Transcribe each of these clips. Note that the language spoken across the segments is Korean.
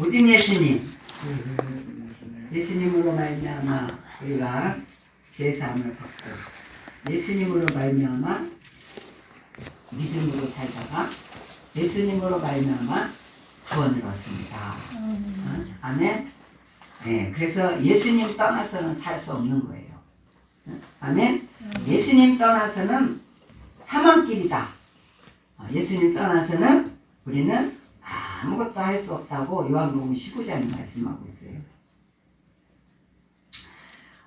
오직 예수님으로 말미암아 우리가 죄사함을 받고 예수님으로 말미암아 믿음으로 살다가 예수님으로 말미암아 구원을 얻습니다. 아멘. 네, 그래서 예수님 떠나서는 살 수 없는 거예요. 아멘. 예수님 떠나서는 사망길이다. 예수님 떠나서는 우리는 아무것도 할 수 없다고 요한복음 19장이 말씀하고 있어요.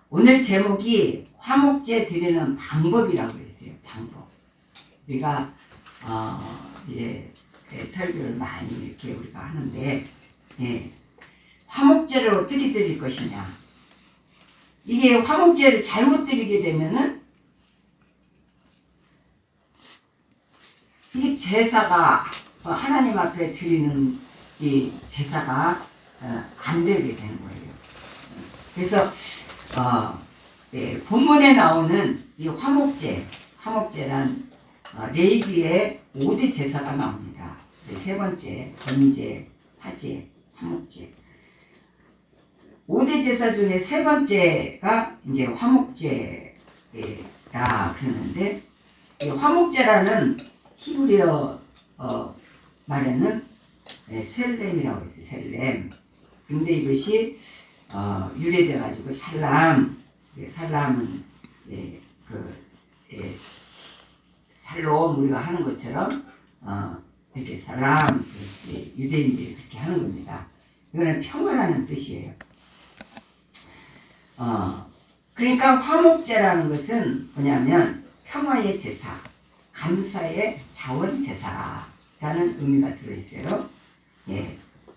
오늘 제목이 화목제 드리는 방법이라고 했어요. 방법. 우리가 이제 설교를 많이 이렇게 우리가 하는데, 화목제를 어떻게 드릴 것이냐. 이게 화목제를 잘못 드리게 되면은 이게 제사가 하나님 앞에 드리는 이 제사가 안 되게 되는 거예요. 그래서 본문에 나오는 이 화목제란 레위기의 5대 제사가 나옵니다. 세 번째, 번제, 화제, 화목제. 5대 제사 중에 세 번째가 이제 화목제라 그러는데, 이 화목제라는 히브리어 말에는 셀렘이라고 했어요. 셀렘. 근데 이것이 유래돼 가지고 살람은 살롬 우리가 하는 것처럼 이렇게 살람 유대인들이 그렇게 하는 겁니다. 이거는 평화라는 뜻이에요. 그러니까 화목제라는 것은 뭐냐면 평화의 제사, 감사의 자원 제사라는 의미가 들어있어요.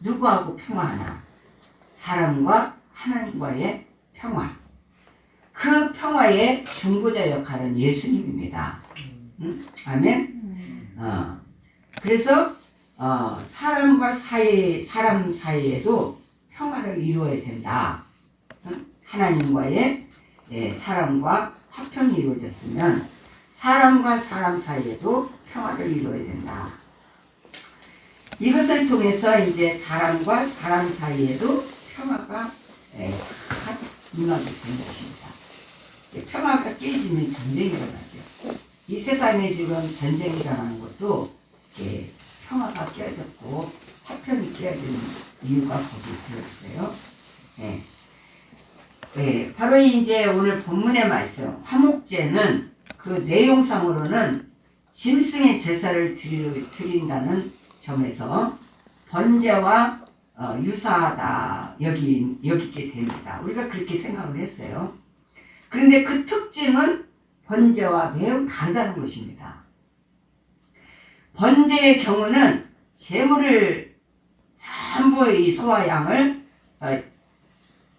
누구하고 평화하나? 사람과 하나님과의 평화. 그 평화의 중보자 역할은 예수님입니다. 아멘. 그래서 사람 사이에도 평화를 이루어야 된다. 하나님과의 사람과 화평이 이루어졌으면 사람과 사람 사이에도 평화를 이루어야 된다. 이것을 통해서 이제 사람과 사람 사이에도 평화가 임하게 된 것입니다. 평화가 깨지면 전쟁이 일어나죠. 이 세상에 지금 전쟁이 일어나는 것도 평화가 깨졌고 화평이 깨지는 이유가 거기에 들어있어요. 바로 이제 오늘 본문의 말씀 화목제는 그 내용상으로는 짐승의 제사를 드린다는 점에서 번제와 유사하다 여기게 됩니다. 우리가 그렇게 생각을 했어요. 그런데 그 특징은 번제와 매우 다르다는 것입니다. 번제의 경우는 제물을 전부 이 소와 양을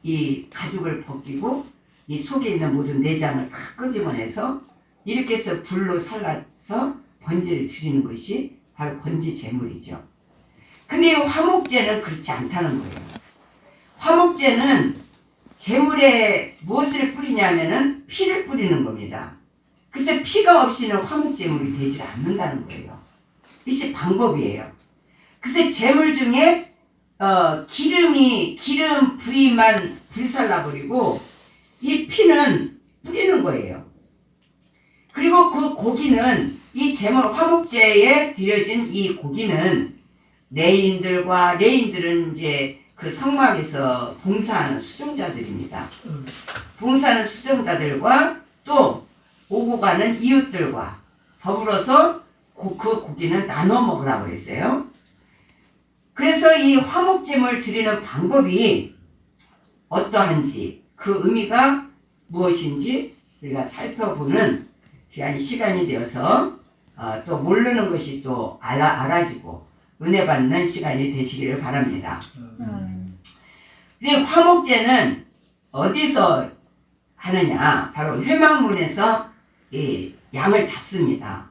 이 가죽을 벗기고 이 속에 있는 모든 내장을 다 끄집어내서 이렇게 해서 불로 살라서 번제를 드리는 것이 바로 번제 제물이죠. 근데 이 화목제는 그렇지 않다는 거예요. 화목제는 제물에 무엇을 뿌리냐면은 피를 뿌리는 겁니다. 그래서 피가 없이는 화목제물이 되지 않는다는 거예요. 이것이 방법이에요. 그래서 제물 중에 기름 부위만 불살라버리고 이 피는 뿌리는 거예요. 그리고 그 고기는 이 제물 화목제에 드려진 이 고기는 레인들은 이제 그 성막에서 봉사하는 수종자들입니다. 봉사하는 수종자들과 또 오고 가는 이웃들과 더불어서 그 고기는 나눠 먹으라고 했어요. 그래서 이 화목제물 드리는 방법이 어떠한지 그 의미가 무엇인지 우리가 살펴보는 귀한 시간이 되어서 또 모르는 것이 또 알아지고 은혜 받는 시간이 되시기를 바랍니다. 근데 화목제는 어디서 하느냐? 바로 회막문에서 이 양을 잡습니다.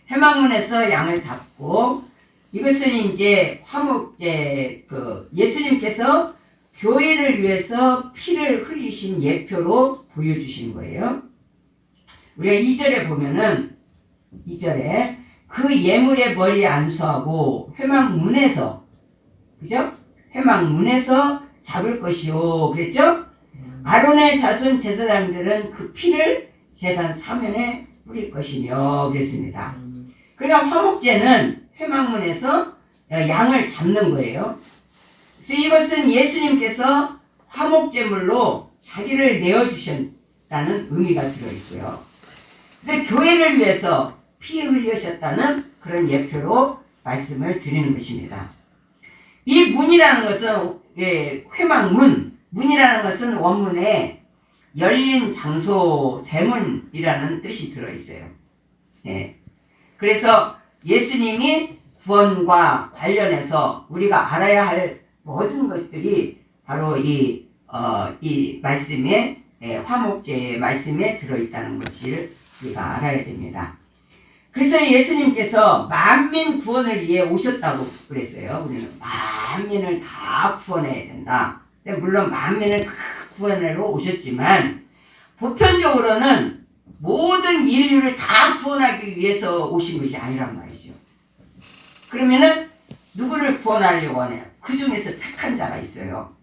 회막문에서 양을 잡고 이것은 이제 화목제 예수님께서 교회를 위해서 피를 흘리신 예표로 보여주신 거예요. 우리가 2절에 보면은 2절에 그 예물의 머리 안수하고 회막문에서 그죠? 회막문에서 잡을 것이요. 그랬죠? 아론의 자손 제사장들은 그 피를 제단 사면에 뿌릴 것이며 그랬습니다. 그러니까 화목제는 회막문에서 양을 잡는 거예요. 그래서 이것은 예수님께서 화목제물로 자기를 내어주셨다는 의미가 들어있고요. 그래서 교회를 위해서 피 흘리셨다는 그런 예표로 말씀을 드리는 것입니다. 이 문이라는 것은 회막문, 문이라는 것은 원문에 열린 장소, 대문이라는 뜻이 들어있어요. 네. 그래서 예수님이 구원과 관련해서 우리가 알아야 할 모든 것들이 바로 이 말씀에, 화목제의 말씀에 들어있다는 것을 우리가 알아야 됩니다. 그래서 예수님께서 만민 구원을 위해 오셨다고 그랬어요. 우리는 만민을 다 구원해야 된다. 물론 만민을 다 구원하러 오셨지만 보편적으로는 모든 인류를 다 구원하기 위해서 오신 것이 아니란 말이죠. 그러면은 누구를 구원하려고 하냐? 그 중에서 택한 자가 있어요.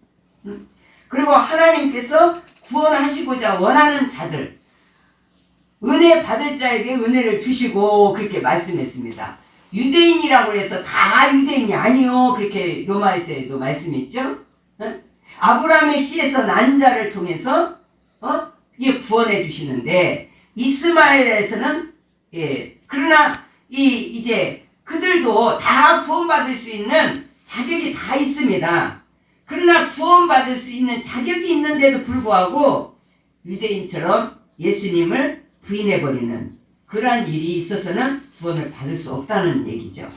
그리고 하나님께서 구원하시고자 원하는 자들, 은혜 받을 자에게 은혜를 주시고 그렇게 말씀했습니다. 유대인이라고 해서 다 유대인이 아니요. 그렇게 로마에서도 말씀했죠. 아브라함의 씨에서 난 자를 통해서 구원해 주시는데 이스마엘에서는 그러나 이제 그들도 다 구원받을 수 있는 자격이 다 있습니다. 그러나 구원받을 수 있는 자격이 있는데도 불구하고 유대인처럼 예수님을 부인해버리는 그러한 일이 있어서는 구원을 받을 수 없다는 얘기죠.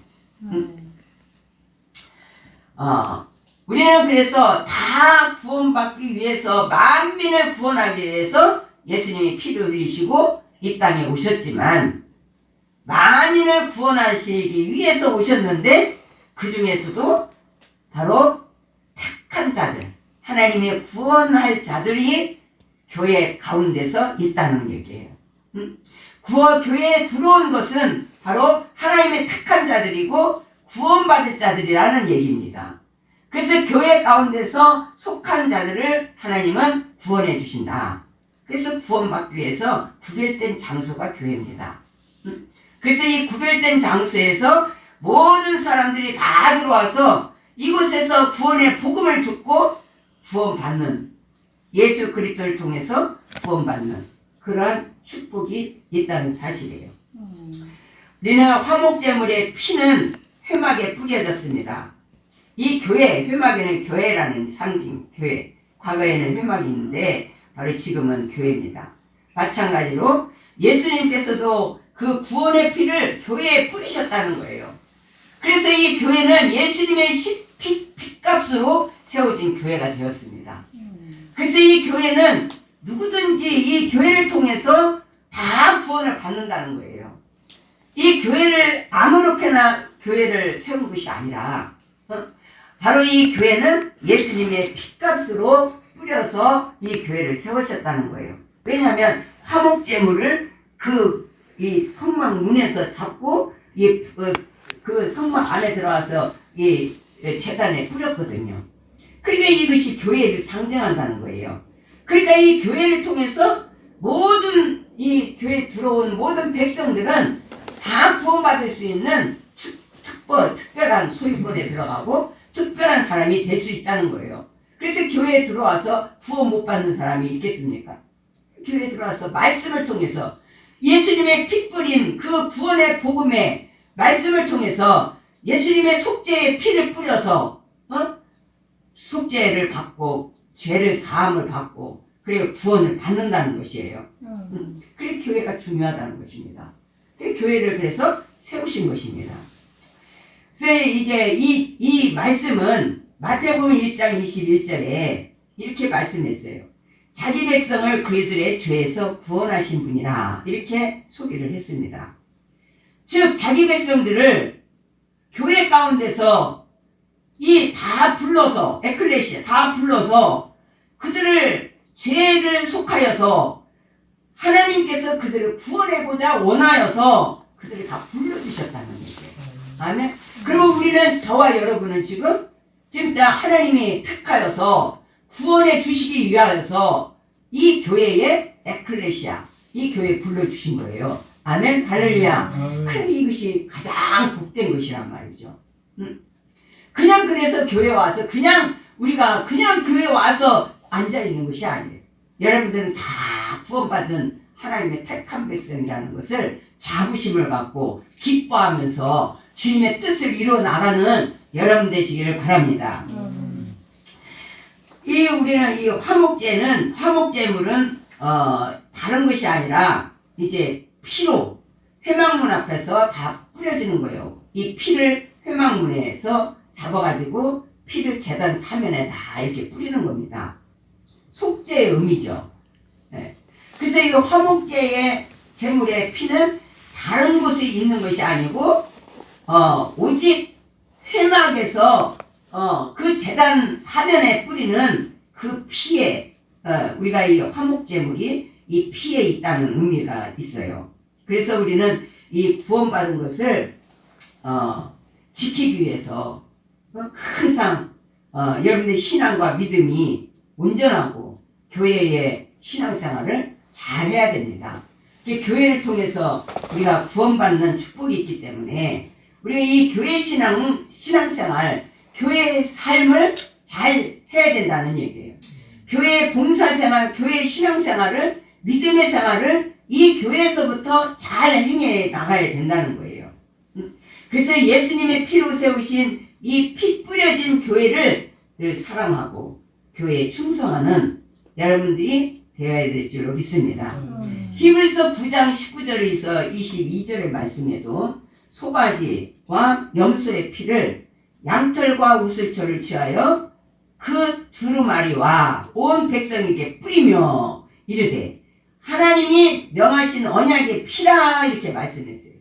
우리는 그래서 다 구원받기 위해서 만민을 구원하기 위해서 예수님이 피를 흘리시고 이 땅에 오셨지만 만인을 구원하시기 위해서 오셨는데 그 중에서도 바로 택한 자들, 하나님의 구원할 자들이 교회 가운데서 있다는 얘기예요. 교회에 들어온 것은 바로 하나님의 택한 자들이고 구원받을 자들이라는 얘기입니다. 그래서 교회 가운데서 속한 자들을 하나님은 구원해 주신다. 그래서 구원받기 위해서 구별된 장소가 교회입니다. 그래서 이 구별된 장소에서 모든 사람들이 다 들어와서 이곳에서 구원의 복음을 듣고 구원받는, 예수 그리스도를 통해서 구원받는 그러한 축복이 있다는 사실이에요. 우리는 화목제물의 피는 회막에 뿌려졌습니다. 이 교회, 회막에는 교회라는 상징, 교회. 과거에는 회막이 있는데 바로 지금은 교회입니다. 마찬가지로 예수님께서도 그 구원의 피를 교회에 뿌리셨다는 거예요. 그래서 이 교회는 예수님의 피값으로 세워진 교회가 되었습니다. 그래서 이 교회는 누구든지 이 교회를 통해서 다 구원을 받는다는 거예요. 이 교회를 아무렇게나 교회를 세운 것이 아니라 바로 이 교회는 예수님의 피값으로 뿌려서 이 교회를 세우셨다는 거예요. 왜냐하면 화목제물을 이 성막 문에서 잡고 그 성막 안에 들어와서 이 제단에 뿌렸거든요. 그러니까 이것이 교회를 상징한다는 거예요. 그러니까 이 교회를 통해서 모든 이 교회에 들어온 모든 백성들은 다 구원받을 수 있는 특별한 소유권에 들어가고 특별한 사람이 될 수 있다는 거예요. 그래서 교회에 들어와서 구원 못 받는 사람이 있겠습니까? 교회에 들어와서 말씀을 통해서 예수님의 피 뿌린 그 구원의 복음의 말씀을 통해서 예수님의 속죄의 피를 뿌려서 속죄를 받고 죄를 사함을 받고 그리고 구원을 받는다는 것이에요. 그게 교회가 중요하다는 것입니다. 교회를 그래서 세우신 것입니다. 그래서 이제 이 말씀은 마태복음 1장 21절에 이렇게 말씀했어요. 자기 백성을 그들의 죄에서 구원하신 분이라 이렇게 소개를 했습니다. 즉 자기 백성들을 교회 가운데서 다 불러서 에클레시아 다 불러서 그들을 죄를 속하여서 하나님께서 그들을 구원하고자 원하여서 그들을 다 불러주셨다는 얘기예요. 아멘. 그리고 우리는 저와 여러분은 지금 지금 다 하나님이 택하여서 구원해 주시기 위하여서 이 교회의 에클레시아, 이 교회에 불러주신 거예요. 아멘, 할렐루야. 근데 이것이 가장 복된 것이란 말이죠. 그냥 그래서 교회 와서 우리가 그냥 교회 와서 앉아있는 것이 아니에요. 여러분들은 다 구원받은 하나님의 택한 백성이라는 것을 자부심을 갖고 기뻐하면서 주님의 뜻을 이루어 나가는 여러분 되시기를 바랍니다. 우리는 이 화목제물은 다른 것이 아니라 이제 피로 회막문 앞에서 다 뿌려지는 거예요. 이 피를 회막문에서 잡아가지고 피를 제단 사면에 다 이렇게 뿌리는 겁니다. 속죄의 의미죠. 네. 그래서 이 화목제의 제물의 피는 다른 곳에 있는 것이 아니고 오직 회막에서 그 제단 사면에 뿌리는 그 피에 우리가 이 화목제물이 이 피에 있다는 의미가 있어요. 그래서 우리는 이 구원받은 것을 지키기 위해서 항상 여러분의 신앙과 믿음이 온전하고 교회의 신앙생활을 잘 해야 됩니다. 교회를 통해서 우리가 구원받는 축복이 있기 때문에 우리가 이 교회 신앙생활, 교회의 삶을 잘 해야 된다는 얘기예요. 교회의 봉사생활, 교회의 신앙생활을, 믿음의 생활을 이 교회에서부터 잘 행해 나가야 된다는 거예요. 그래서 예수님의 피로 세우신 이 피 뿌려진 교회를 늘 사랑하고 교회에 충성하는 여러분들이 되어야 될 줄로 믿습니다. 히브리서 9장 19절에서 22절의 말씀에도 소가지와 염소의 피를 양털과 우슬초를 취하여 그 두루마리와 온 백성에게 뿌리며 이르되 하나님이 명하신 언약의 피라 이렇게 말씀했어요.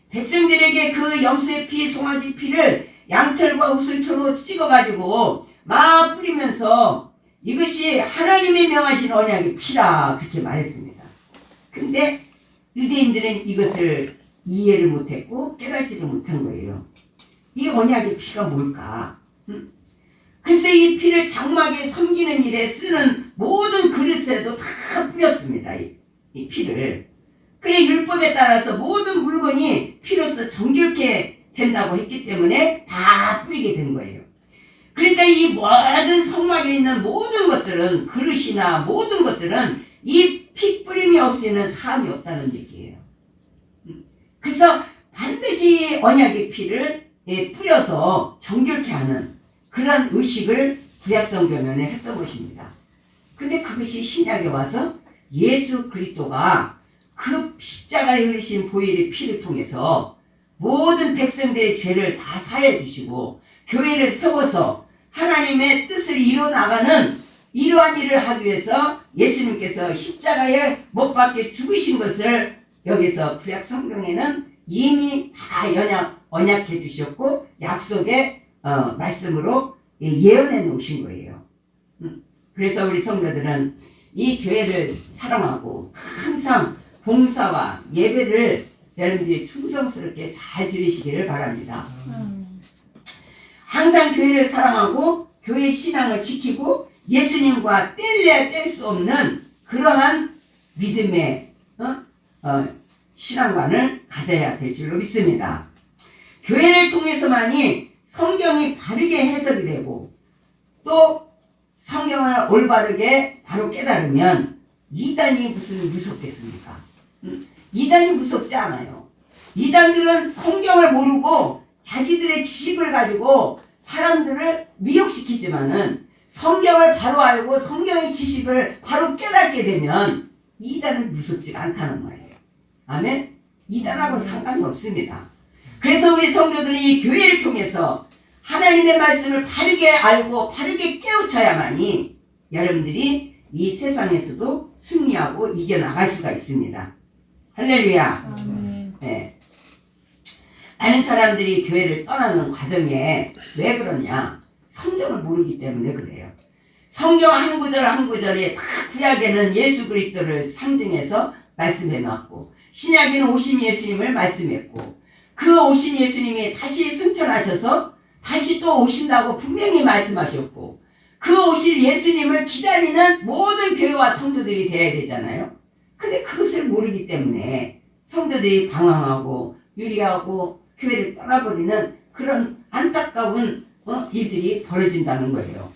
백성들에게 그 염소의 피, 송아지 피를 양털과 우슬초로 찍어가지고 막 뿌리면서 이것이 하나님이 명하신 언약의 피라 그렇게 말했습니다. 근데 유대인들은 이것을 이해를 못했고 깨달지를 못한 거예요. 이 언약의 피가 뭘까? 그래서 이 피를 장막에 섬기는 일에 쓰는 모든 그릇에도 다 뿌렸습니다. 이 피를. 그의 율법에 따라서 모든 물건이 피로써 정결케 된다고 했기 때문에 다 뿌리게 된 거예요. 그러니까 이 모든 성막에 있는 모든 것들은 그릇이나 모든 것들은 이 피 뿌림이 없이는 사함이 없다는 얘기예요. 그래서 반드시 언약의 피를 뿌려서 정결케 하는 그런 의식을 구약성경에는 했던 것입니다. 근데 그것이 신약에 와서 예수 그리스도가 그 십자가에 흘리신 보혈의 피를 통해서 모든 백성들의 죄를 다 사해 주시고 교회를 세워서 하나님의 뜻을 이루어 나가는 이러한 일을 하기 위해서 예수님께서 십자가에 못 박혀 죽으신 것을 여기서 구약 성경에는 이미 다 언약해 주셨고 약속의 말씀으로 예언해 놓으신 거예요. 그래서 우리 성도들은 이 교회를 사랑하고 항상 봉사와 예배를 여러분들이 충성스럽게 잘 드리시기를 바랍니다. 항상 교회를 사랑하고 교회 신앙을 지키고 예수님과 뗄래야 뗄 수 없는 그러한 믿음의 신앙관을 가져야 될 줄로 믿습니다. 교회를 통해서만이 성경이 바르게 해석이 되고 또 성경을 올바르게 바로 깨달으면 이단이 무슨 무섭겠습니까? 이단이 무섭지 않아요. 이단들은 성경을 모르고 자기들의 지식을 가지고 사람들을 미혹시키지만은 성경을 바로 알고 성경의 지식을 바로 깨닫게 되면 이단은 무섭지가 않다는 말이에요. 아멘? 이단하고는 상관이 없습니다. 그래서 우리 성도들이 이 교회를 통해서 하나님의 말씀을 바르게 알고 바르게 깨우쳐야만이 여러분들이 이 세상에서도 승리하고 이겨나갈 수가 있습니다. 할렐루야. 네. 많은 사람들이 교회를 떠나는 과정에 왜 그러냐? 성경을 모르기 때문에 그래요. 성경 한 구절 한 구절에 다 구약에는 예수 그리스도를 상징해서 말씀해 놨고 신약에는 오신 예수님을 말씀했고 그 오신 예수님이 다시 승천하셔서 다시 또 오신다고 분명히 말씀하셨고, 그 오실 예수님을 기다리는 모든 교회와 성도들이 되어야 되잖아요. 근데 그것을 모르기 때문에 성도들이 방황하고 유리하고 교회를 떠나버리는 그런 안타까운 일들이 벌어진다는 거예요.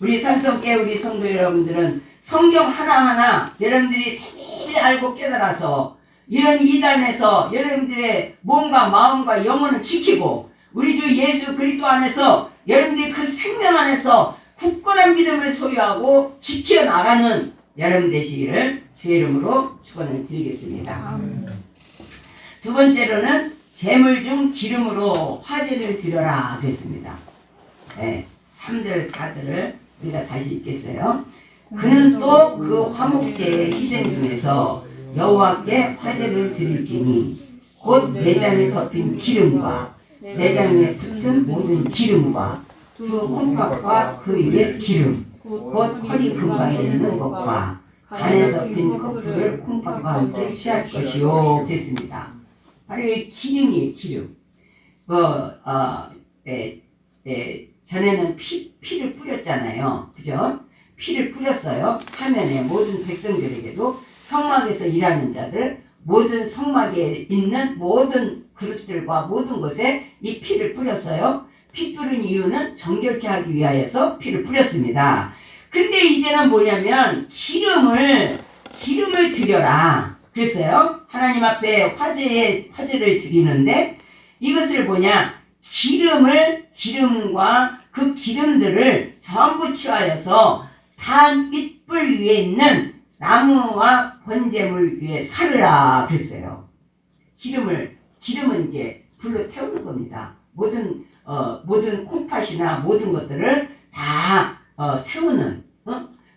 우리 산성교회 우리 성도 여러분들은 성경 하나하나 여러분들이 세밀히 알고 깨달아서 이런 이단에서 여러분들의 몸과 마음과 영혼을 지키고 우리 주 예수 그리스도 안에서 여러분들이 그 생명 안에서 굳건한 믿음을 소유하고 지켜나가는 여러분 되시기를 주의 이름으로 축원을 드리겠습니다. 두 번째로는 재물 중 기름으로 화제를 드려라 됐습니다. 네, 3절 4절을 우리가 다시 읽겠어요. 그는 또 그 화목제의 희생 중에서 여호와께 화제를 드릴지니 곧 내장에 덮인 기름과 내장에 붙은 모든 기름과 두 콩팥과 그 위에 기름 곧 허리 근방에 있는 것과 간에 덮인 커플을 콩팥과 함께 취할 것이요 됐습니다. 바로 이 기름이에요. 기름. 전에는 피를 뿌렸잖아요. 그죠? 피를 뿌렸어요. 사면에 모든 백성들에게도 성막에서 일하는 자들, 모든 성막에 있는 모든 그릇들과 모든 것에 이 피를 뿌렸어요. 피 뿌린 이유는 정결케 하기 위하여서 피를 뿌렸습니다. 근데 이제는 뭐냐면 기름을 드려라 그랬어요. 하나님 앞에 화제를 드리는데 이것을 뭐냐, 기름과 그 기름들을 전부 취하여서 단 잇불 위에 있는 나무와 번제물 위에 사르라 그랬어요. 기름은 이제 불로 태우는 겁니다. 모든 콩팥이나 모든 것들을 다 태우는.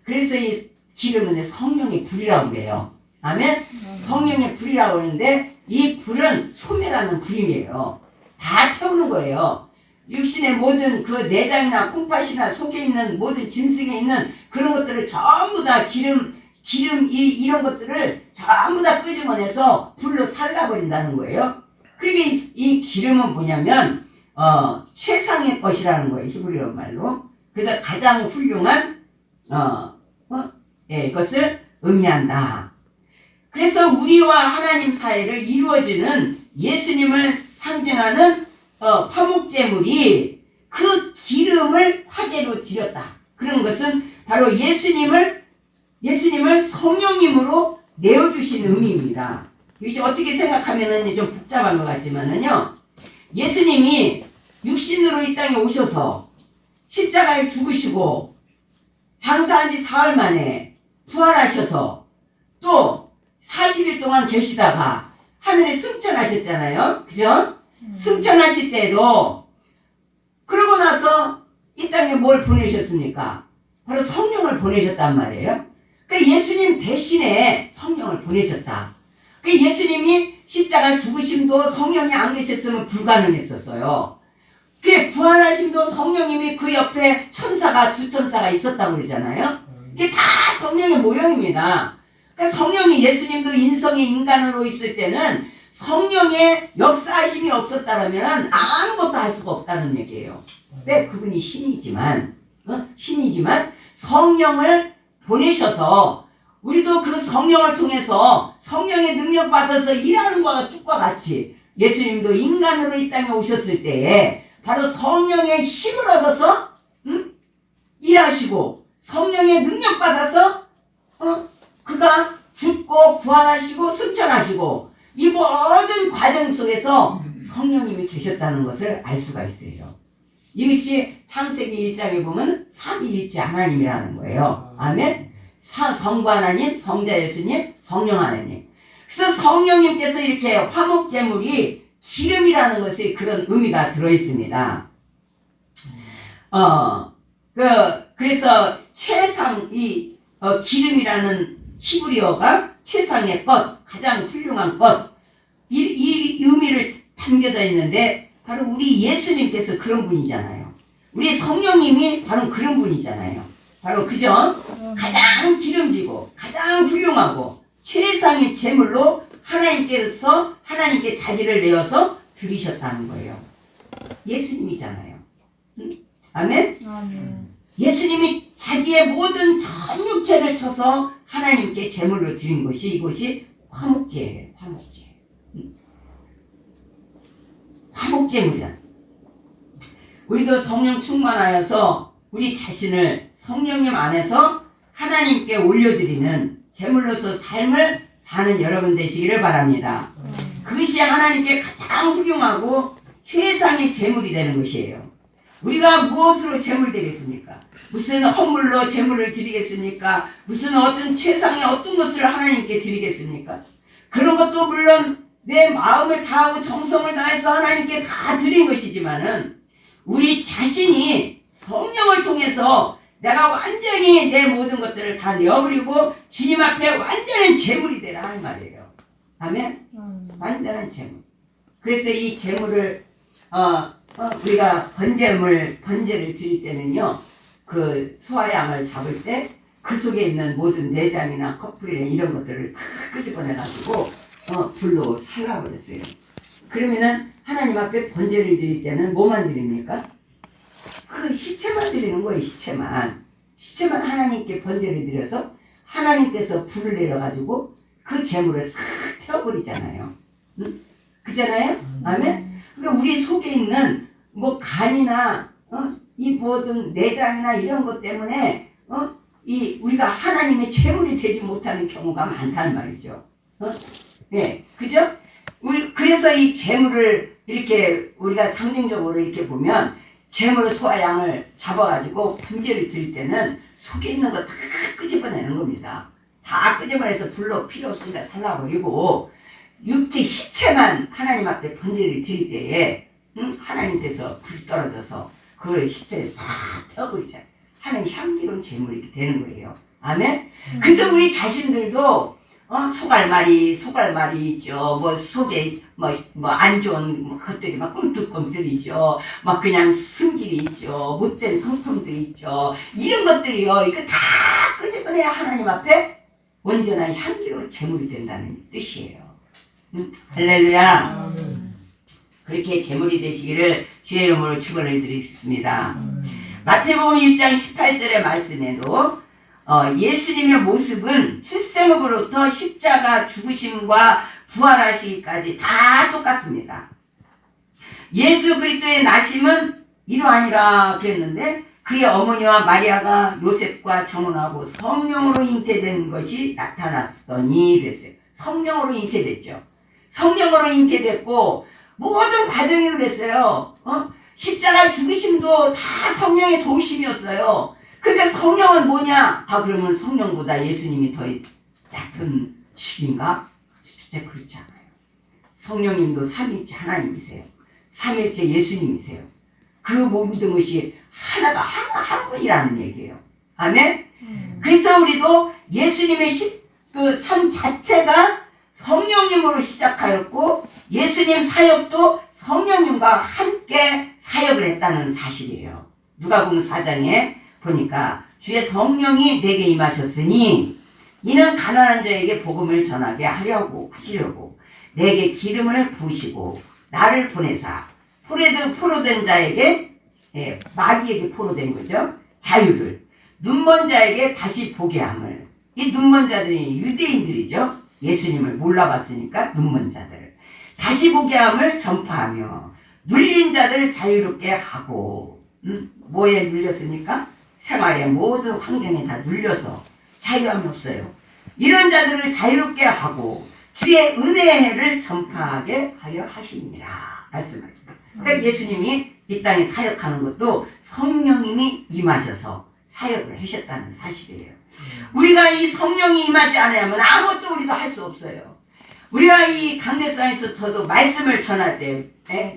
그래서 이 기름은 성령의 불이라고 그래요. 아멘. 성령의 불이라고 하는데 이 불은 소매라는 불임이에요. 다 태우는 거예요. 육신의 모든 그 내장이나 콩팥이나 속에 있는 모든 짐승에 있는 그런 것들을 전부 다 기름 이런 것들을 전부 다 끄집어내서 불로 살라버린다는 거예요. 그러니까 이 기름은 뭐냐면 최상의 것이라는 거예요. 히브리어 말로. 그래서 가장 훌륭한 것을 의미한다. 그래서 우리와 하나님 사이를 이루어지는 예수님을 상징하는 화목제물이 그 기름을 화제로 드렸다. 그런 것은 바로 예수님을 성령님으로 내어주신 의미입니다. 이것이 어떻게 생각하면 좀 복잡한 것 같지만은요, 예수님이 육신으로 이 땅에 오셔서 십자가에 죽으시고 장사한 지 사흘 만에 부활하셔서 또 40일 동안 계시다가 하늘에 승천하셨잖아요. 그죠? 승천하실 때도 그러고 나서 이 땅에 뭘 보내셨습니까? 바로 성령을 보내셨단 말이에요. 그러니까 예수님 대신에 성령을 보내셨다. 그러니까 예수님이 십자가 죽으심도 성령이 안 계셨으면 불가능했었어요. 그 부활하심도 성령님이 그 옆에 두 천사가 있었다고 그러잖아요. 그게 다 성령의 모형입니다. 그러니까 성령이 예수님도 인성의 인간으로 있을 때는 성령의 역사하심이 없었다면 아무것도 할 수가 없다는 얘기예요. 왜? 그분이 신이지만 성령을 보내셔서 우리도 그 성령을 통해서 성령의 능력 받아서 일하는 것과 뜻과 같이 예수님도 인간으로 이 땅에 오셨을 때에 바로 성령의 힘을 얻어서 일하시고 성령의 능력 받아서 그가 죽고 부활하시고 승천하시고 이 모든 과정 속에서 성령님이 계셨다는 것을 알 수가 있어요. 이것이 창세기 1장에 보면 삼위일체 하나님이라는 거예요. 아멘. 성부 하나님, 성자 예수님, 성령 하나님. 그래서 성령님께서 이렇게 화목제물이 기름이라는 것에 그런 의미가 들어있습니다. 그래서 최상 기름이라는 히브리어가 최상의 것, 가장 훌륭한 것, 이 의미를 담겨져 있는데 바로 우리 예수님께서 그런 분이잖아요. 우리 성령님이 바로 그런 분이잖아요. 바로 그죠? 가장 기름지고 가장 훌륭하고 최상의 제물로 하나님께 자기를 내어서 드리셨다는 거예요. 예수님이잖아요. 아멘? 아멘. 예수님이 자기의 모든 전 육체를 쳐서 하나님께 제물로 드린 것이 이것이 화목제예요. 화목제. 화목제물이다. 우리도 성령 충만하여서 우리 자신을 성령님 안에서 하나님께 올려드리는 제물로서 삶을 사는 여러분 되시기를 바랍니다. 그것이 하나님께 가장 훌륭하고 최상의 제물이 되는 것이에요. 우리가 무엇으로 제물 되겠습니까? 무슨 헌물로 제물을 드리겠습니까? 무슨 어떤 최상의 어떤 것을 하나님께 드리겠습니까? 그런 것도 물론 내 마음을 다하고 정성을 다해서 하나님께 다 드린 것이지만은 우리 자신이 성령을 통해서 내가 완전히 내 모든 것들을 다 내어버리고 주님 앞에 완전한 제물이 되라 하는 말이에요. 아멘? 완전한 제물. 그래서 이 제물을 우리가 번제를 드릴 때는요, 그 소와 양을 잡을 때 그 속에 있는 모든 내장이나 커플이나 이런 것들을 다 끄집어내가지고 불로 살라버렸어요. 그러면은 하나님 앞에 번제를 드릴 때는 뭐만 드립니까? 그 시체만 드리는 거예요. 시체만 하나님께 번제를 드려서 하나님께서 불을 내려가지고 그 제물을 싹 태워버리잖아요. 응? 그잖아요? 아멘? 그러니까 우리 속에 있는 뭐 간이나 이 모든 내장이나 이런 것 때문에 이 우리가 하나님의 제물이 되지 못하는 경우가 많다는 말이죠. 네, 그죠? 그래서 이 제물을 이렇게 우리가 상징적으로 이렇게 보면 제물 소와 양을 잡아가지고 번제를 드릴 때는 속에 있는 거 다 끄집어내는 겁니다. 다 끄집어내서 불로 필요 없으니까 살라버리고 육체 시체만 하나님 앞에 번제를 드릴 때에 하나님께서 불이 떨어져서 그 시체를 싹 태워버리잖아요. 하는 향기로운 제물이 되는 거예요. 아멘? 그래서 우리 자신들도 소갈말이 있죠. 뭐 속에 뭐 안 좋은 것들이 막 꿈틀꿈틀이죠. 막 그냥 승질이 있죠. 못된 성품들이 있죠. 이런 것들이요. 이거 다 끄집어내야 하나님 앞에 온전한 향기로운 제물이 된다는 뜻이에요. 할렐루야. 그렇게 제물이 되시기를 주의 이름으로 축원을 드리겠습니다. 마태복음 1장 18절의 말씀에도 예수님의 모습은 출생으로부터 십자가 죽으심과 부활하시기까지 다 똑같습니다. 예수 그리스도의 나심은 이러하니라 그랬는데 그의 어머니와 마리아가 요셉과 정혼하고 성령으로 잉태된 것이 나타났더니 그랬어요. 성령으로 잉태됐죠. 성령으로 잉태됐고 모든 과정이 그랬어요. 십자가 죽으심도 다 성령의 도우심이었어요. 그러니까 성령은 뭐냐? 그러면 성령보다 예수님이 더 얕은 축인가? 진짜 그렇지 않아요. 성령님도 삼일째 하나님이세요. 삼일째 예수님이세요. 그 모든 것이 하나가 한 분이라는 얘기예요. 아멘? 그래서 우리도 예수님의 그 삶 자체가 성령님으로 시작하였고 예수님 사역도 성령님과 함께 사역을 했다는 사실이에요. 누가복음 4장에 보니까 주의 성령이 내게 임하셨으니 이는 가난한 자에게 복음을 전하게 하시려고 내게 기름을 부으시고 나를 보내사 포로된 자에게 마귀에게 포로된 거죠. 자유를 눈먼 자에게 다시 보게 함을. 이 눈먼 자들이 유대인들이죠. 예수님을 몰라봤으니까 눈먼 자들을 다시 보게 함을 전파하며 눌린 자들을 자유롭게 하고 뭐에 눌렸습니까? 생활의 모든 환경에 다 눌려서 자유함이 없어요. 이런 자들을 자유롭게 하고 주의 은혜를 전파하게 하려 하시니라 말씀하셨어요. 그러니까 예수님이 이 땅에 사역하는 것도 성령님이 임하셔서 사역을 하셨다는 사실이에요. 우리가 이 성령이 임하지 않으면 아무것도 우리도 할 수 없어요. 우리가 이 강대상에서 저도 말씀을 전할 때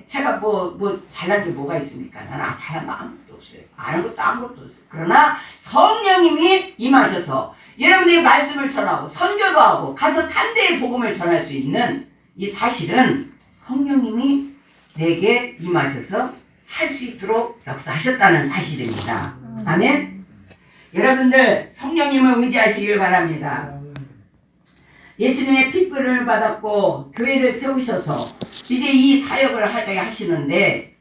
제가 뭐 잘난 게 뭐가 있습니까? 나는 잘난 거 아무것도 없어요. 아는 것도 아무것도 없어요. 그러나 성령님이 임하셔서 여러분들이 말씀을 전하고 선교도 하고 가서 탄대의 복음을 전할 수 있는 이 사실은 성령님이 내게 임하셔서 할 수 있도록 역사하셨다는 사실입니다. 아멘? 여러분들 성령님을 의지하시길 바랍니다. 예수님의 핏불을 받았고 교회를 세우셔서 이제 이 사역을 하게 하시는데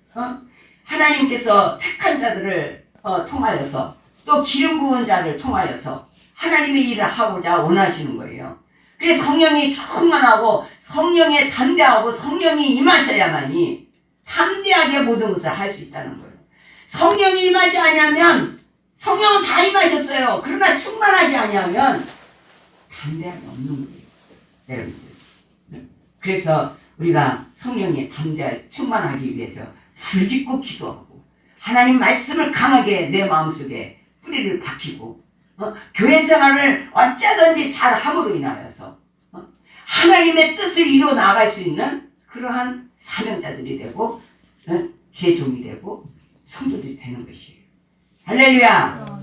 하나님께서 택한 자들을 통하여서 또 기름 부은 자를 통하여서 하나님의 일을 하고자 원하시는 거예요. 그래서 성령이 충만하고 성령에 담대하고 성령이 임하셔야만이 담대하게 모든 것을 할 수 있다는 거예요. 성령이 임하지 않으면 성령은 다 임하셨어요. 그러나 충만하지 않으면 담대함이 없는 거예요. 여러분들. 그래서 우리가 성령에 담대하게 충만하기 위해서 불짓고 기도하고 하나님 말씀을 강하게 내 마음속에 뿌리를 박히고 교회 생활을 어쩌든지 잘 함으로 인하여서 하나님의 뜻을 이루어 나갈 수 있는 그러한 사명자들이 되고 주의 종이 되고 성도들이 되는 것이에요. 할렐루야.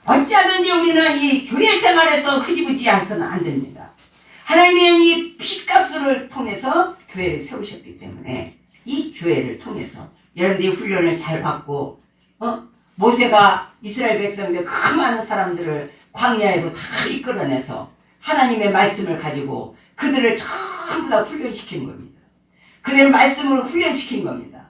어찌하든지 우리는 이 교회 생활에서 흐지부지 해서는 안 됩니다. 하나님은 이 피값을 통해서 교회를 세우셨기 때문에 이 교회를 통해서 여러분들이 훈련을 잘 받고 모세가 이스라엘 백성들 그 많은 사람들을 광야에로 다 이끌어내서 하나님의 말씀을 가지고 그들을 전부 다 훈련시킨 겁니다. 그들의 말씀으로 훈련시킨 겁니다.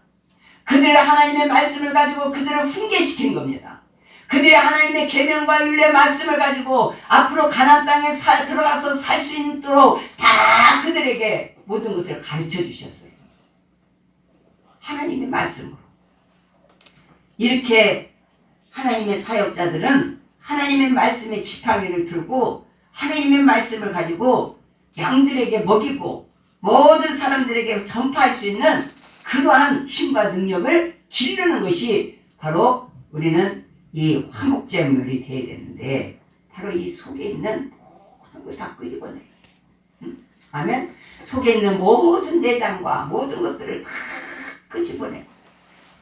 그들의 하나님의 말씀을 가지고 그들을 훈계시킨 겁니다. 그들의 하나님의 계명과 율례 말씀을 가지고 앞으로 가나안 땅에 들어가서 살 수 있도록 다 그들에게 모든 것을 가르쳐 주셨어요. 하나님의 말씀으로. 이렇게 하나님의 사역자들은 하나님의 말씀의 지팡이를 들고 하나님의 말씀을 가지고 양들에게 먹이고 모든 사람들에게 전파할 수 있는 그러한 힘과 능력을 기르는 것이 바로 우리는 이 화목제물이 되어야 되는데 바로 이 속에 있는 모든 걸 다 끄집어내요. 아멘. 속에 있는 모든 내장과 모든 것들을 다 끄집어내고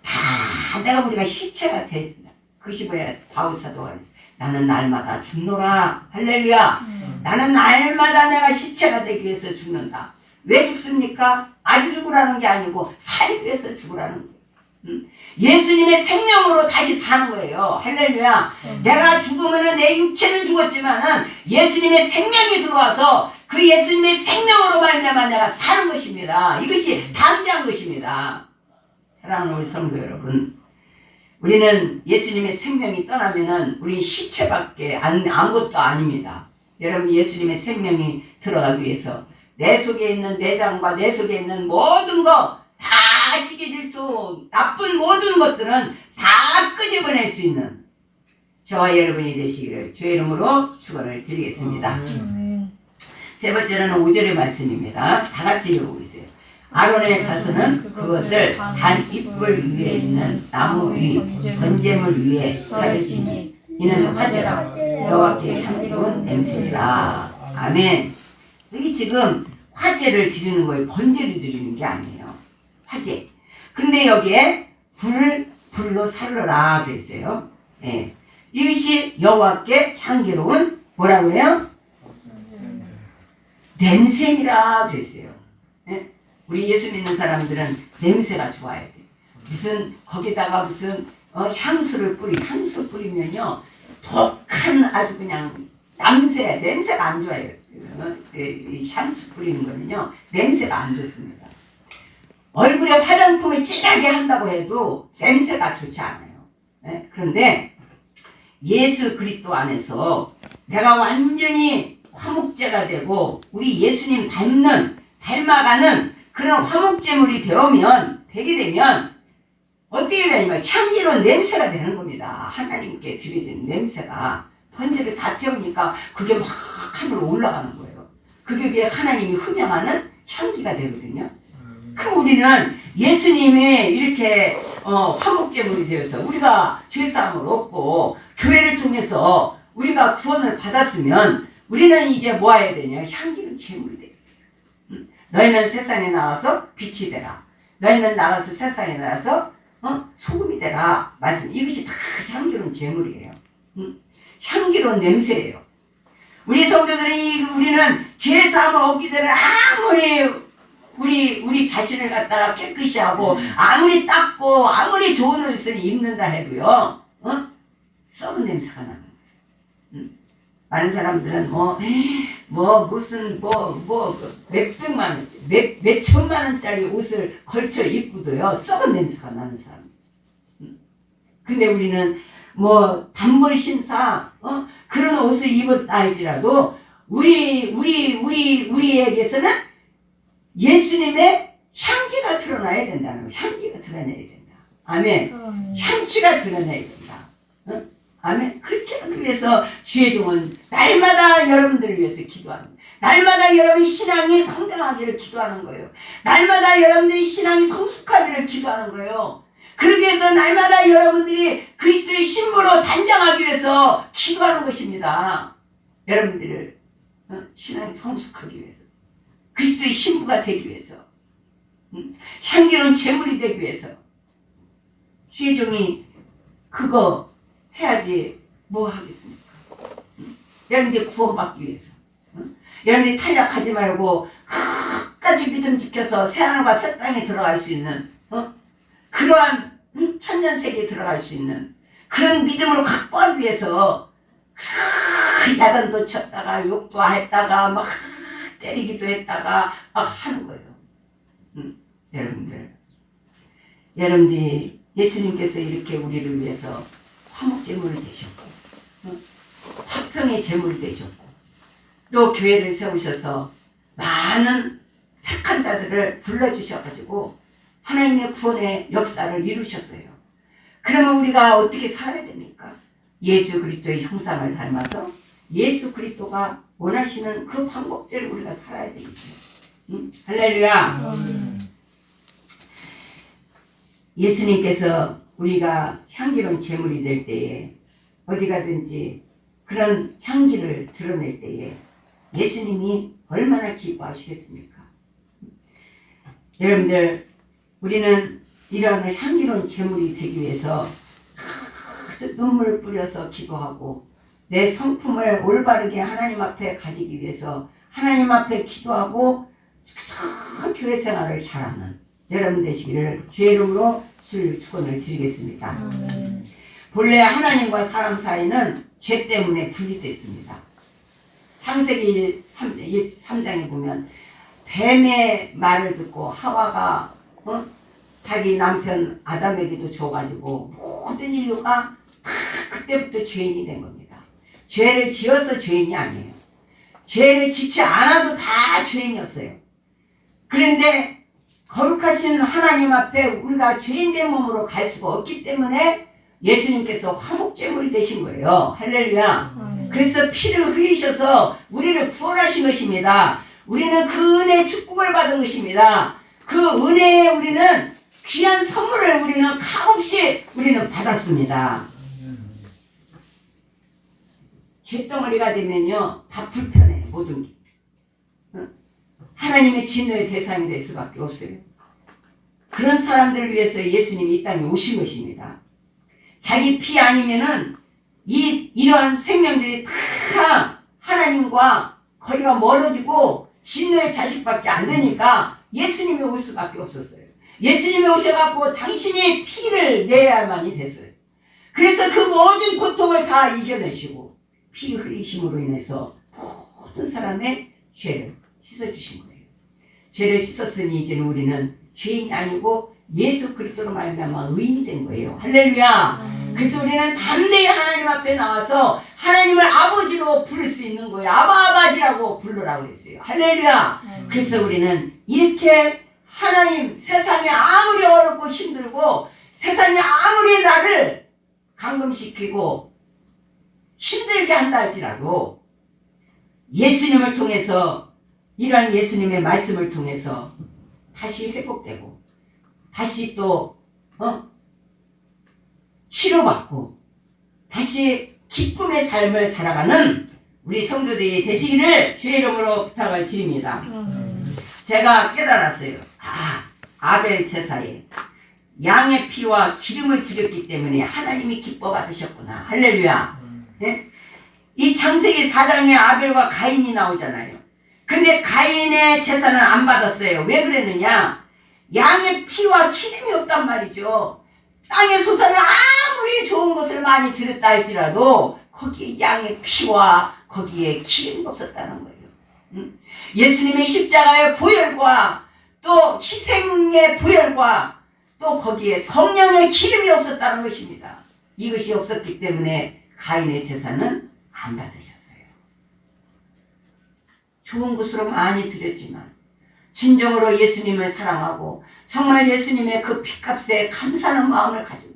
다 내가 우리가 시체가 된다. 그것이 뭐야? 바울사도가 그랬어. 나는 날마다 죽노라. 할렐루야. 나는 날마다 내가 시체가 되기 위해서 죽는다. 왜 죽습니까? 아주 죽으라는 게 아니고 살기 위해서 죽으라는 거예요. 예수님의 생명으로 다시 사는 거예요. 할렐루야. 내가 죽으면 내 육체는 죽었지만은 예수님의 생명이 들어와서 그 예수님의 생명으로 말미암아 내가 사는 것입니다. 이것이 담대한 것입니다. 사랑하는 우리 성도 여러분, 우리는 예수님의 생명이 떠나면은 우리는 시체밖에 아무것도 아닙니다. 여러분, 예수님의 생명이 들어가기 위해서 내 속에 있는 내장과 내 속에 있는 모든 것, 다 시기 질투, 나쁜 모든 것들은 다 끄집어낼 수 있는 저와 여러분이 되시기를 주의 이름으로 축원을 드리겠습니다. 세 번째는 5절의 말씀입니다. 다 같이 읽어보세요. 아론의 자손은 그것을 단 잎을 위에 있는 나무 위 번제물 위에 살을 지니 이는 화제라 여호와께 향기로운 냄새니라. 아멘. 여기 지금 화제를 드리는 거예요. 번제를 드리는 게 아니에요. 화제. 근데 여기에 불로 살르라 그랬어요. 예. 이것이 여호와께 향기로운 뭐라고 해요? 냄새니라 그랬어요. 예? 우리 예수 믿는 사람들은 냄새가 좋아야 돼. 무슨 거기다가 무슨 향수 뿌리면요 독한 아주 그냥 냄새가 안 좋아요. 이 향수 뿌리는 거는요 냄새가 안 좋습니다. 얼굴에 화장품을 진하게 한다고 해도 냄새가 좋지 않아요. 네? 그런데 예수 그리스도 안에서 내가 완전히 화목제가 되고 우리 예수님 닮아가는 그런 화목제물이 되게 되면 어떻게 되냐면 향기로운 냄새가 되는 겁니다. 하나님께 드려지는 냄새가 번제를 다 태우니까 그게 막 하늘로 올라가는 거예요. 그게 하나님이 흠양하는 향기가 되거든요. 그럼 우리는 예수님이 이렇게 화목제물이 되어서 우리가 죄사함을 얻고 교회를 통해서 우리가 구원을 받았으면 우리는 이제 뭐 해야 되냐? 향기로운 제물이 돼요. 너희는 세상에 나와서 빛이 되라. 너희는 나가서 세상에 나와서 소금이 되라. 말씀. 이것이 다 향기로운 제물이에요. 향기로운 냄새예요. 우리 성도들이 우리는 죄사함을 얻기 전에 아무리 우리 자신을 갖다가 깨끗이 하고 아무리 닦고 아무리 좋은 옷을 입는다 해도요 썩은 냄새가 나는 거예요. 많은 사람들은 무슨 몇백만 원, 몇천만 원짜리 옷을 걸쳐 입고도요 썩은 냄새가 나는 사람. 근데 우리는 단벌 신사 그런 옷을 입었다 할지라도 우리에게서는 예수님의 향기가 드러나야 된다는 거예요. 향기가 드러나야 된다. 아멘. 향취가 드러나야 된다. 아멘. 그렇게 하기 위해서 주의 종은 날마다 여러분들을 위해서 기도하는 거예요. 날마다 여러분 신앙이 성장하기를 기도하는 거예요. 날마다 여러분들이 신앙이 성숙하기를 기도하는 거예요. 그러기 위해서 날마다 여러분들이 그리스도의 신부로 단장하기 위해서 기도하는 것입니다. 여러분들을 신앙이 성숙하기 위해서, 그리스도의 신부가 되기 위해서, 향기로운 제물이 되기 위해서. 주의 종이 그거 해야지 뭐 하겠습니까? 여러분들이 구원받기 위해서, 여러분들이 탈락하지 말고 끝까지 믿음 지켜서 새하늘과 새 땅에 들어갈 수 있는 그러한 천년세계에 들어갈 수 있는 그런 믿음을 확보하기 위해서 야단도 쳤다가 욕도 했다가 막 때리기도 했다가 막 하는 거예요. 여러분들이 예수님께서 이렇게 우리를 위해서 화목제물이 되셨고 화평의 제물이 되셨고 또 교회를 세우셔서 많은 착한 자들을 불러주셔가지고 하나님의 구원의 역사를 이루셨어요. 그러면 우리가 어떻게 살아야 됩니까? 예수 그리스도의 형상을 닮아서 예수 그리스도가 원하시는 그 방법대로 우리가 살아야 되겠죠. 할렐루야. 예수님께서 우리가 향기로운 제물이 될 때에 어디 가든지 그런 향기를 드러낼 때에 예수님이 얼마나 기뻐하시겠습니까? 여러분들, 우리는 이러한 향기로운 제물이 되기 위해서 눈물을 뿌려서 기도하고 내 성품을 올바르게 하나님 앞에 가지기 위해서 하나님 앞에 기도하고 교회 생활을 잘하는 여러분 되시기를 주의 이름으로 축원을 드리겠습니다. 본래 하나님과 사람 사이는 죄 때문에 분리됐습니다. 창세기 3장에 보면 뱀의 말을 듣고 하와가 자기 남편 아담에게도 줘가지고 모든 인류가 다 그때부터 죄인이 된 겁니다. 죄를 지어서 죄인이 아니에요. 죄를 짓지 않아도 다 죄인이었어요. 그런데 거룩하신 하나님 앞에 우리가 죄인된 몸으로 갈 수가 없기 때문에 예수님께서 화목제물이 되신 거예요. 할렐루야. 그래서 피를 흘리셔서 우리를 구원하신 것입니다. 우리는 그 은혜의 축복을 받은 것입니다. 그 은혜에 우리는 귀한 선물을 우리는 값없이 우리는 받았습니다. 죄덩어리가 되면요 다 불편해. 모든 게 하나님의 진노의 대상이 될 수밖에 없어요. 그런 사람들을 위해서 예수님이 이 땅에 오신 것입니다. 자기 피 아니면은 이러한 생명들이 다 하나님과 거리가 멀어지고 진노의 자식밖에 안 되니까 예수님이 올 수밖에 없었어요. 예수님이 오셔갖고 당신이 피를 내야만이 됐어요. 그래서 그 모든 고통을 다 이겨내시고 피 흘리심으로 인해서 모든 사람의 죄를 씻어주신 거예요. 죄를 씻었으니 이제는 우리는 죄인이 아니고 예수 그리스도로 말미암아 의인이 된 거예요. 할렐루야. 그래서 우리는 담대히 하나님 앞에 나와서 하나님을 아버지로 부를 수 있는 거예요. 아바아바지라고 부르라고 그랬어요. 할렐루야. 그래서 우리는 이렇게 하나님, 세상이 아무리 어렵고 힘들고 세상이 아무리 나를 감금시키고 힘들게 한다 할지라도 예수님을 통해서 이러한 예수님의 말씀을 통해서 다시 회복되고 다시 또 치료받고 다시 기쁨의 삶을 살아가는 우리 성도들이 되시기를 주의 이름으로 부탁을 드립니다. 제가 깨달았어요. 아벨 제사에 양의 피와 기름을 드렸기 때문에 하나님이 기뻐 받으셨구나. 할렐루야. 네? 이 창세기 4장에 아벨과 가인이 나오잖아요. 근데 가인의 제사는 안 받았어요. 왜 그랬느냐? 양의 피와 기름이 없단 말이죠. 땅의 소산을 아무리 좋은 것을 많이 드렸다 할지라도 거기에 양의 피와 거기에 기름이 없었다는 거예요. 예수님의 십자가의 보혈과 또 희생의 보혈과 또 거기에 성령의 기름이 없었다는 것입니다. 이것이 없었기 때문에 가인의 제사는 안 받으셨어요. 좋은 곳으로 많이 드렸지만 진정으로 예수님을 사랑하고 정말 예수님의 그 핏값에 감사하는 마음을 가지고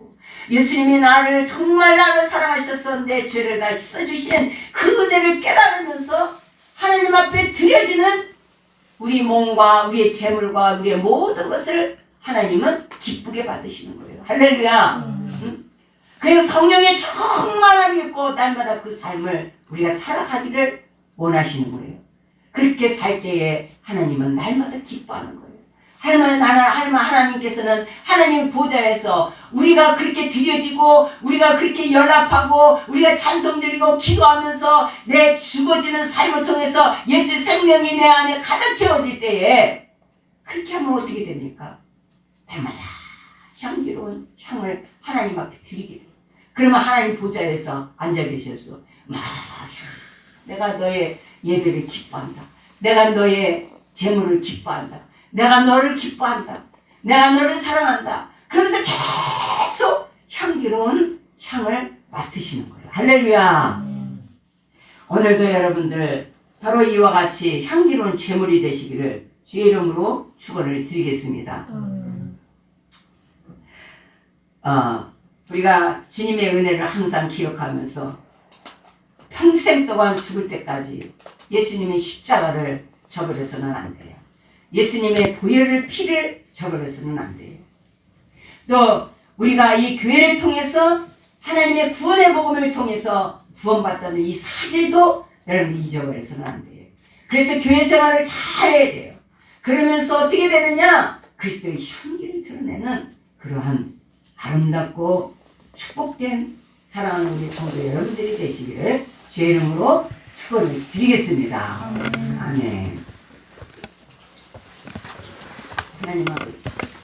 예수님이 정말 나를 사랑하셔서 내 죄를 다 씻어주신 그 은혜를 깨달으면서 하나님 앞에 드려지는 우리 몸과 우리의 재물과 우리의 모든 것을 하나님은 기쁘게 받으시는 거예요. 할렐루야. 그래서 성령의 충만함이 있고 날마다 그 삶을 우리가 살아가기를 원하시는 거예요. 그렇게 살 때에 하나님은 날마다 기뻐하는 거예요. 하나님께서는 하나님 보좌에서 우리가 그렇게 드려지고 우리가 그렇게 연합하고 우리가 찬송 드리고 기도하면서 내 죽어지는 삶을 통해서 예수의 생명이 내 안에 가득 채워질 때에 그렇게 하면 어떻게 됩니까? 날마다 향기로운 향을 하나님 앞에 드리게 돼요. 그러면 하나님 보좌에서 앉아 계셔서 막 내가 너의 예배를 기뻐한다. 내가 너의 재물을 기뻐한다. 내가 너를 기뻐한다. 내가 너를 사랑한다. 그러면서 계속 향기로운 향을 맡으시는 거예요. 할렐루야. 오늘도 여러분들 바로 이와 같이 향기로운 재물이 되시기를 주의 이름으로 축원을 드리겠습니다. 우리가 주님의 은혜를 항상 기억하면서 평생 동안 죽을 때까지 예수님의 십자가를 저버려서는 안 돼요. 예수님의 보혈을 피를 저버려서는 안 돼요. 또 우리가 이 교회를 통해서 하나님의 구원의 복음을 통해서 구원받다는 이 사실도 여러분 잊어버려서는 안 돼요. 그래서 교회 생활을 잘해야 돼요. 그러면서 어떻게 되느냐? 그리스도의 향기를 드러내는 그러한 아름답고 축복된 사랑하는 우리 성도 여러분들이 되시기를 주의 이름으로 축원을 드리겠습니다. 아멘. 하나님 아버지